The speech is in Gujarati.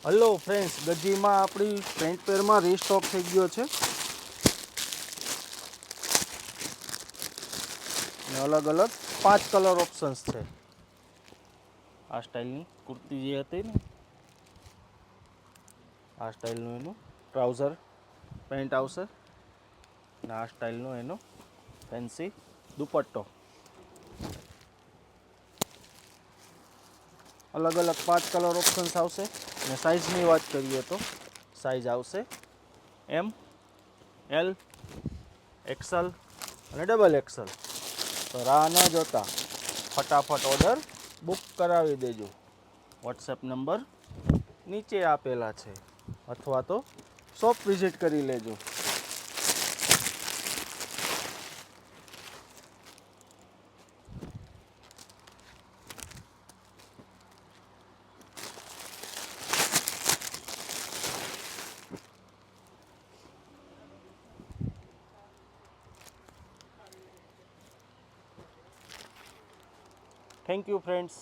હલો ફ્રેન્ડ્સ, ગજીમાં આપણી પેન્ટ પેરમાં રીસ્ટોક થઈ ગયો છે અને અલગ અલગ 5 કલર ઓપ્શન્સ છે. આ સ્ટાઇલની કુર્તી જે હતી ને, આ સ્ટાઇલનું એનું ટ્રાઉઝર પેન્ટ આવશે અને આ સ્ટાઇલનો એનો ફેન્સી દુપટ્ટો. અલગ અલગ 5 કલર ઓપ્શન્સ આવશે અને સાઇઝની વાત કરીએ તો સાઇઝ આવશે એમ, એલ, એક્સલ અને ડબલ એક્સલ. તો રાહ ન જોતા ફટાફટ ઓર્ડર બુક કરાવી દેજો. વોટ્સએપ નંબર નીચે આપેલા છે અથવા તો શોપ વિઝિટ કરી લેજો. Thank you friends.